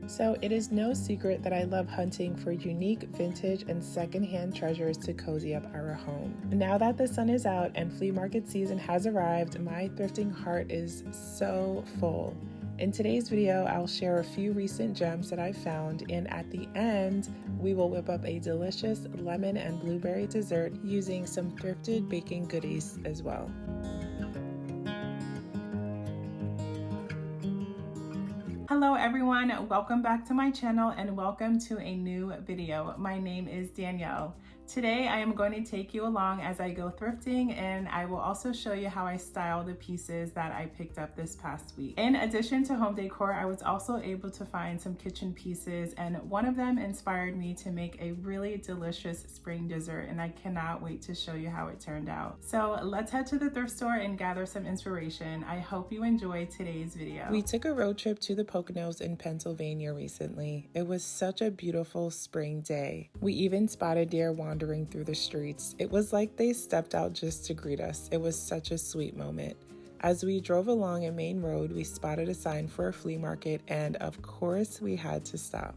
So it is no secret that I love hunting for unique vintage and secondhand treasures to cozy up our home. Now that the sun is out and flea market season has arrived, my thrifting heart is so full. In today's video, I'll share a few recent gems that I found, and at the end, we will whip up a delicious lemon and blueberry dessert using some thrifted baking goodies as well. Hello everyone, welcome back to my channel and welcome to a new video. My name is Danielle. Today I am going to take you along as I go thrifting, and I will also show you how I style the pieces that I picked up this past week. In addition to home decor, I was also able to find some kitchen pieces, and one of them inspired me to make a really delicious spring dessert, and I cannot wait to show you how it turned out. So let's head to the thrift store and gather some inspiration. I hope you enjoy today's video. We took a road trip to the Poconos in Pennsylvania recently. It was such a beautiful spring day. We even spotted deer wandering through the streets. It was like they stepped out just to greet us. It was such a sweet moment. As we drove along a main road, we spotted a sign for a flea market, and of course we had to stop.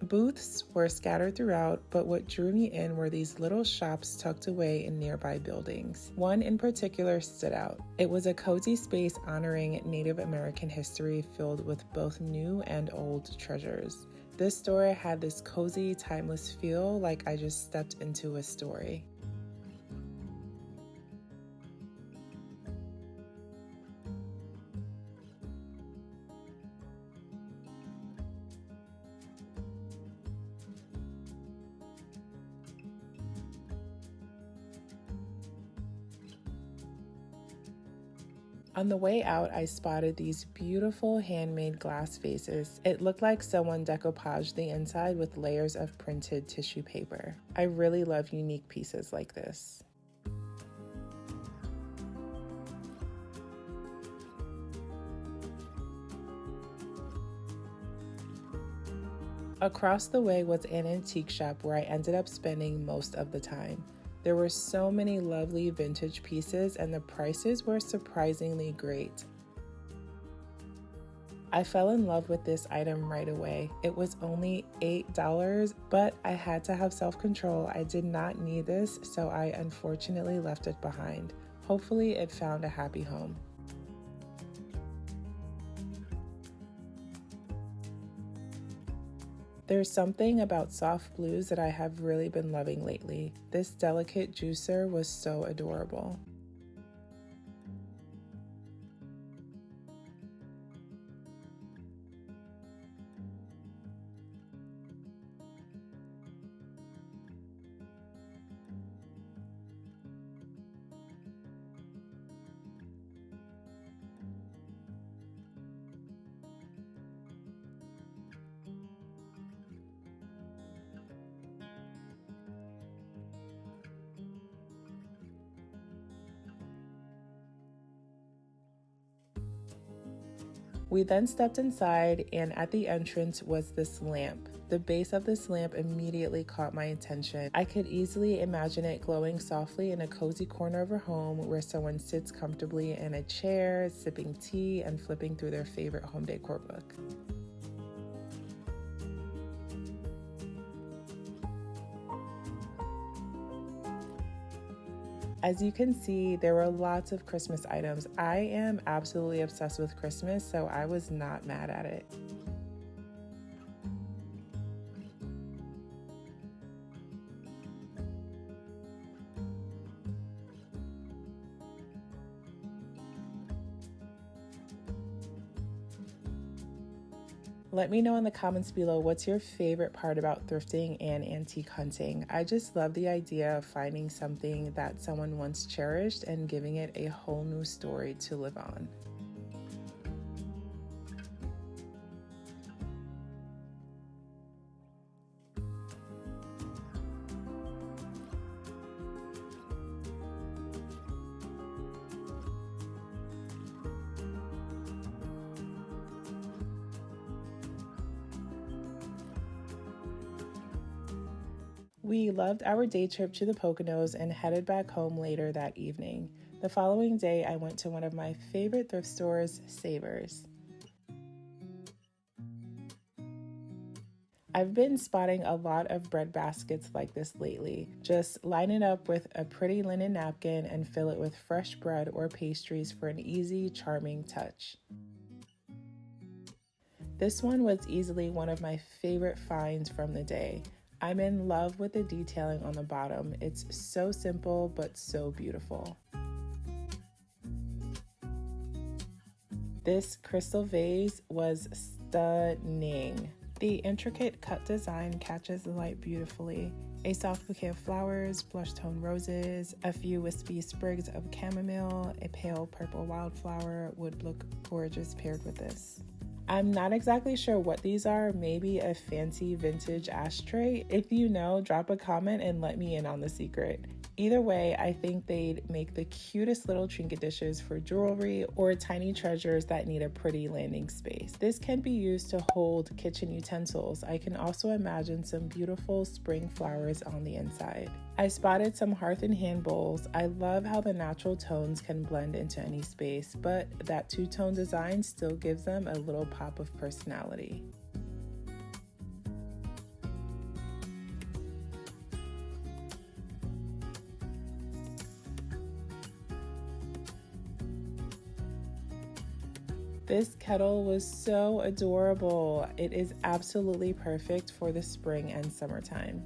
Booths were scattered throughout, but what drew me in were these little shops tucked away in nearby buildings. One in particular stood out. It was a cozy space honoring Native American history, filled with both new and old treasures. This store had this cozy, timeless feel, like I just stepped into a story. On the way out, I spotted these beautiful handmade glass vases. It looked like someone decoupaged the inside with layers of printed tissue paper. I really love unique pieces like this. Across the way was an antique shop where I ended up spending most of the time. There were so many lovely vintage pieces, and the prices were surprisingly great. I fell in love with this item right away. It was only $8, but I had to have self-control. I did not need this, so I unfortunately left it behind. Hopefully it found a happy home. There's something about soft blues that I have really been loving lately. This delicate juicer was so adorable. We then stepped inside, and at the entrance was this lamp. The base of this lamp immediately caught my attention. I could easily imagine it glowing softly in a cozy corner of our home where someone sits comfortably in a chair, sipping tea and flipping through their favorite home decor book. As you can see, there were lots of Christmas items. I am absolutely obsessed with Christmas, so I was not mad at it. Let me know in the comments below what's your favorite part about thrifting and antique hunting. I just love the idea of finding something that someone once cherished and giving it a whole new story to live on. We loved our day trip to the Poconos and headed back home later that evening. The following day, I went to one of my favorite thrift stores, Savers. I've been spotting a lot of bread baskets like this lately. Just line it up with a pretty linen napkin and fill it with fresh bread or pastries for an easy, charming touch. This one was easily one of my favorite finds from the day. I'm in love with the detailing on the bottom. It's so simple but so beautiful. This crystal vase was stunning. The intricate cut design catches the light beautifully. A soft bouquet of flowers, blush tone roses, a few wispy sprigs of chamomile, a pale purple wildflower would look gorgeous paired with this. I'm not exactly sure what these are, maybe a fancy vintage ashtray. If you know, drop a comment and let me in on the secret. Either way, I think they'd make the cutest little trinket dishes for jewelry or tiny treasures that need a pretty landing space. This can be used to hold kitchen utensils. I can also imagine some beautiful spring flowers on the inside. I spotted some hearth and hand bowls. I love how the natural tones can blend into any space, but that two-tone design still gives them a little pop of personality. This kettle was so adorable. It is absolutely perfect for the spring and summertime.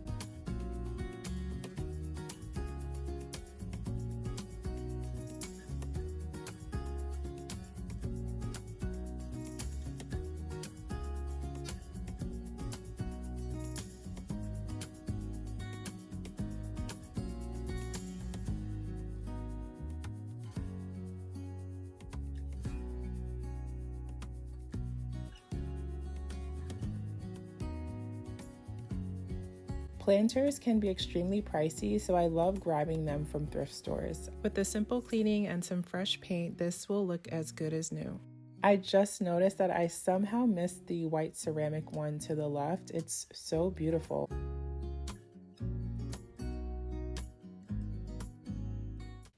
Planters can be extremely pricey, so I love grabbing them from thrift stores. With the simple cleaning and some fresh paint, this will look as good as new. I just noticed that I somehow missed the white ceramic one to the left. It's so beautiful.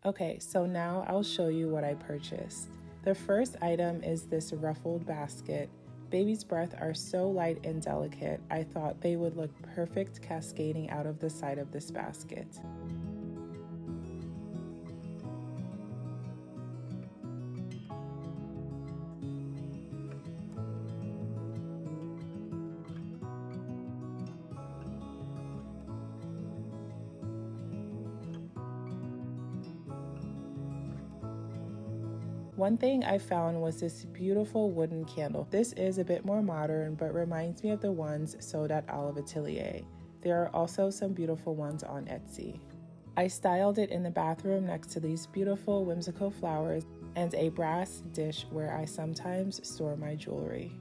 Okay, so now I'll show you what I purchased. The first item is this ruffled basket. Baby's breath are so light and delicate, I thought they would look perfect cascading out of the side of this basket. One thing I found was this beautiful wooden candle. This is a bit more modern, but reminds me of the ones sold at Olive Atelier. There are also some beautiful ones on Etsy. I styled it in the bathroom next to these beautiful whimsical flowers and a brass dish where I sometimes store my jewelry.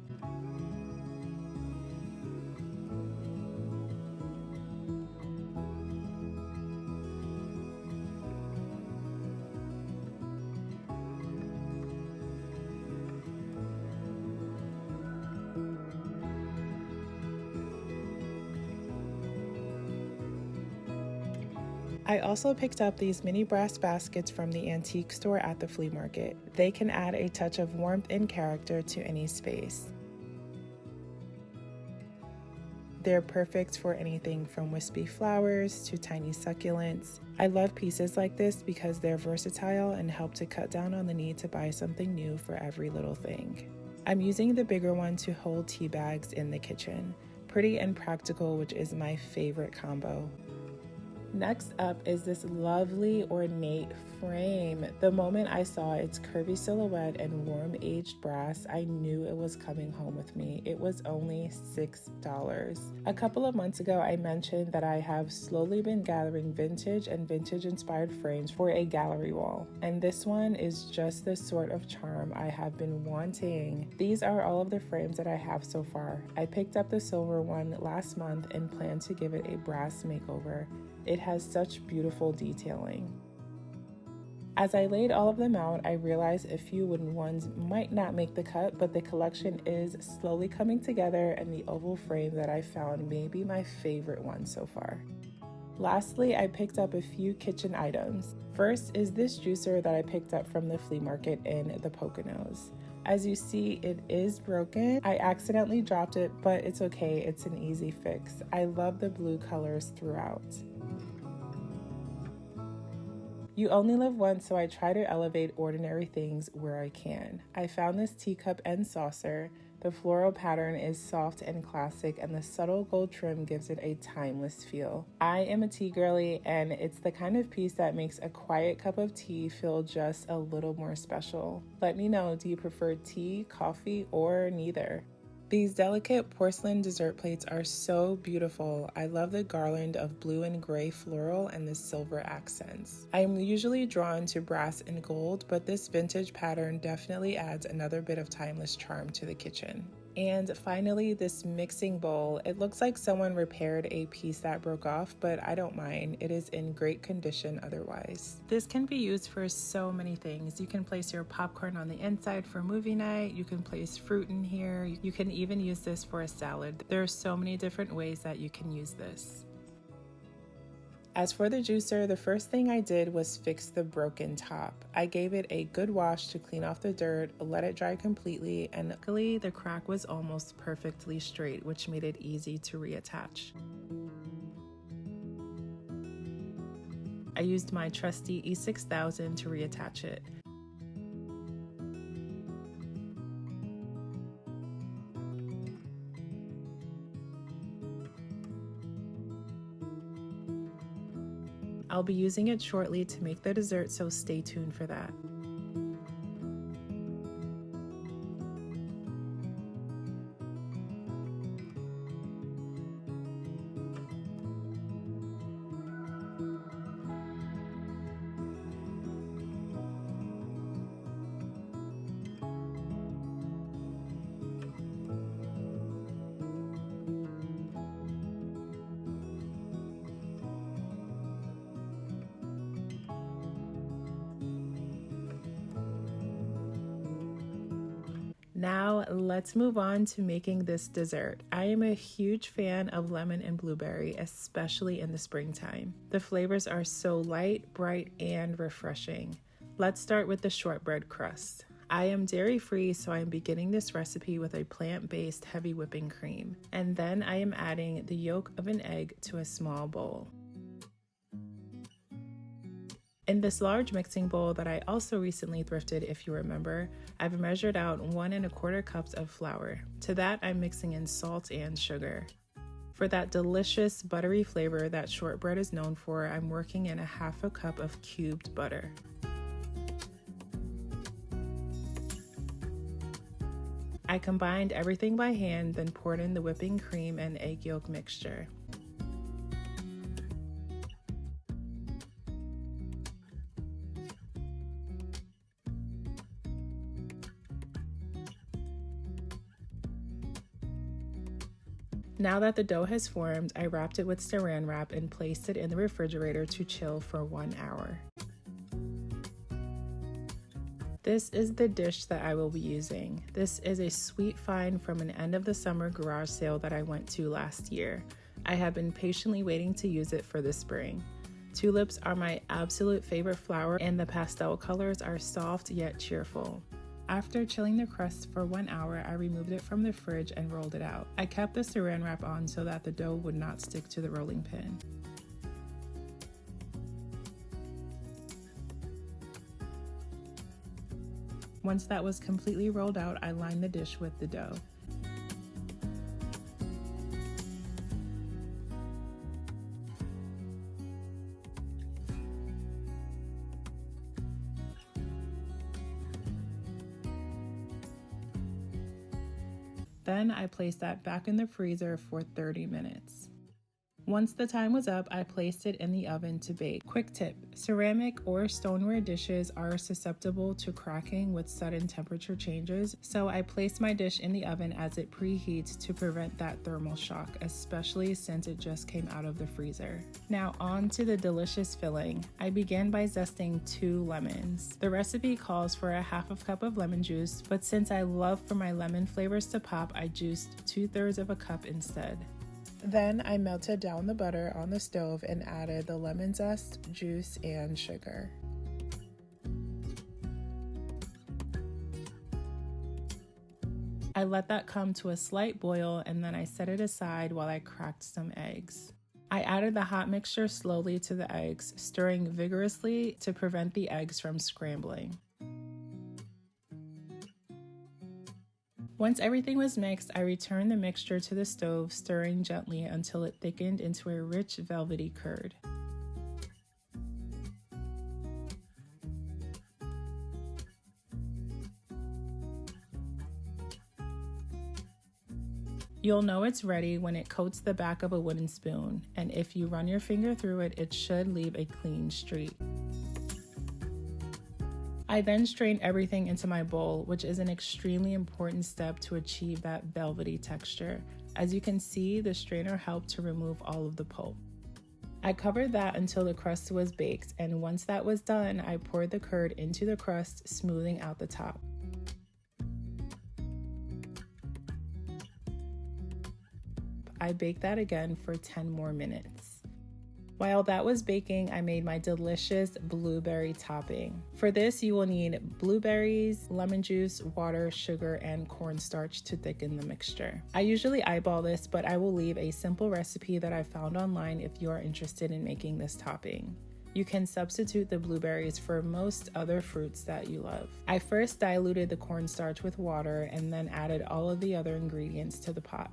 I also picked up these mini brass baskets from the antique store at the flea market. They can add a touch of warmth and character to any space. They're perfect for anything from wispy flowers to tiny succulents. I love pieces like this because they're versatile and help to cut down on the need to buy something new for every little thing. I'm using the bigger one to hold tea bags in the kitchen. Pretty and practical, which is my favorite combo. Next up is this lovely ornate frame. The moment I saw its curvy silhouette and warm aged brass, I knew it was coming home with me. It was only $6. A couple of months ago, I mentioned that I have slowly been gathering vintage and vintage inspired frames for a gallery wall. And this one is just the sort of charm I have been wanting. These are all of the frames that I have so far. I picked up the silver one last month and plan to give it a brass makeover. It has such beautiful detailing. As I laid all of them out, I realized a few wooden ones might not make the cut, but the collection is slowly coming together and the oval frame that I found may be my favorite one so far. Lastly, I picked up a few kitchen items. First is this juicer that I picked up from the flea market in the Poconos. As you see, it is broken. I accidentally dropped it, but it's okay. It's an easy fix. I love the blue colors throughout. You only live once, so I try to elevate ordinary things where I can. I found this teacup and saucer. The floral pattern is soft and classic, and the subtle gold trim gives it a timeless feel. I am a tea girly, and it's the kind of piece that makes a quiet cup of tea feel just a little more special. Let me know, do you prefer tea, coffee, or neither? These delicate porcelain dessert plates are so beautiful. I love the garland of blue and gray floral and the silver accents. I am usually drawn to brass and gold, but this vintage pattern definitely adds another bit of timeless charm to the kitchen. And finally, this mixing bowl. It looks like someone repaired a piece that broke off, but I don't mind. It is in great condition otherwise. This can be used for so many things. You can place your popcorn on the inside for movie night. You can place fruit in here. You can even use this for a salad. There are so many different ways that you can use this. As for the juicer, the first thing I did was fix the broken top. I gave it a good wash to clean off the dirt, let it dry completely, and luckily the crack was almost perfectly straight, which made it easy to reattach. I used my trusty E6000 to reattach it. I'll be using it shortly to make the dessert, so stay tuned for that. Now let's move on to making this dessert. I am a huge fan of lemon and blueberry, especially in the springtime. The flavors are so light, bright, and refreshing. Let's start with the shortbread crust. I am dairy-free, so I am beginning this recipe with a plant-based heavy whipping cream. And then I am adding the yolk of an egg to a small bowl. In this large mixing bowl that I also recently thrifted, if you remember, I've measured out 1¼ cups of flour. To that, I'm mixing in salt and sugar. For that delicious buttery flavor that shortbread is known for, I'm working in 1/2 cup of cubed butter. I combined everything by hand, then poured in the whipping cream and egg yolk mixture. Now that the dough has formed, I wrapped it with saran wrap and placed it in the refrigerator to chill for 1 hour. This is the dish that I will be using. This is a sweet find from an end of the summer garage sale that I went to last year. I have been patiently waiting to use it for the spring. Tulips are my absolute favorite flower, and the pastel colors are soft yet cheerful. After chilling the crust for 1 hour, I removed it from the fridge and rolled it out. I kept the saran wrap on so that the dough would not stick to the rolling pin. Once that was completely rolled out, I lined the dish with the dough. Then I placed that back in the freezer for 30 minutes. Once the time was up, I placed it in the oven to bake. Quick tip, ceramic or stoneware dishes are susceptible to cracking with sudden temperature changes, so I placed my dish in the oven as it preheats to prevent that thermal shock, especially since it just came out of the freezer. Now on to the delicious filling. I began by zesting 2 lemons. The recipe calls for 1/2 cup of lemon juice, but since I love for my lemon flavors to pop, I juiced 2/3 of a cup instead. Then I melted down the butter on the stove and added the lemon zest, juice, and sugar. I let that come to a slight boil and then I set it aside while I cracked some eggs. I added the hot mixture slowly to the eggs, stirring vigorously to prevent the eggs from scrambling. Once everything was mixed, I returned the mixture to the stove, stirring gently until it thickened into a rich velvety curd. You'll know it's ready when it coats the back of a wooden spoon, and if you run your finger through it, it should leave a clean streak. I then strained everything into my bowl, which is an extremely important step to achieve that velvety texture. As you can see, the strainer helped to remove all of the pulp. I covered that until the crust was baked, and once that was done, I poured the curd into the crust, smoothing out the top. I baked that again for 10 more minutes. While that was baking, I made my delicious blueberry topping. For this, you will need blueberries, lemon juice, water, sugar, and cornstarch to thicken the mixture. I usually eyeball this, but I will leave a simple recipe that I found online if you are interested in making this topping. You can substitute the blueberries for most other fruits that you love. I first diluted the cornstarch with water and then added all of the other ingredients to the pot.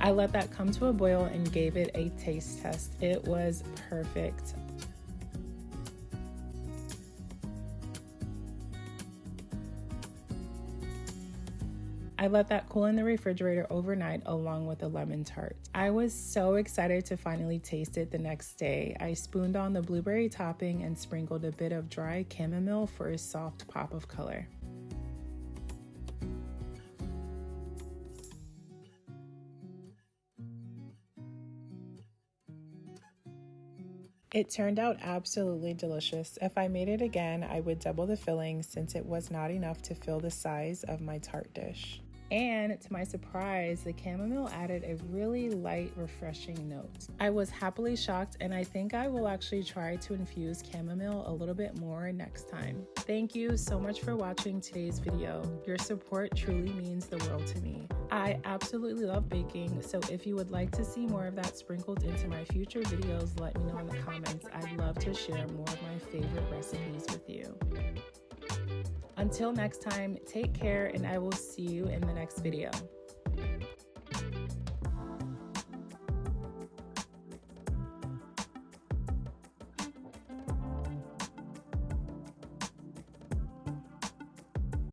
I let that come to a boil and gave it a taste test. It was perfect. I let that cool in the refrigerator overnight along with the lemon tart. I was so excited to finally taste it the next day. I spooned on the blueberry topping and sprinkled a bit of dry chamomile for a soft pop of color. It turned out absolutely delicious. If I made it again, I would double the filling since it was not enough to fill the size of my tart dish. And to my surprise, the chamomile added a really light, refreshing note. I was happily shocked, and I think I will actually try to infuse chamomile a little bit more next time. Thank you so much for watching today's video. Your support truly means the world to me. I absolutely love baking, so if you would like to see more of that sprinkled into my future videos, let me know in the comments. I'd love to share more of my favorite recipes with you. Until next time, take care, and I will see you in the next video.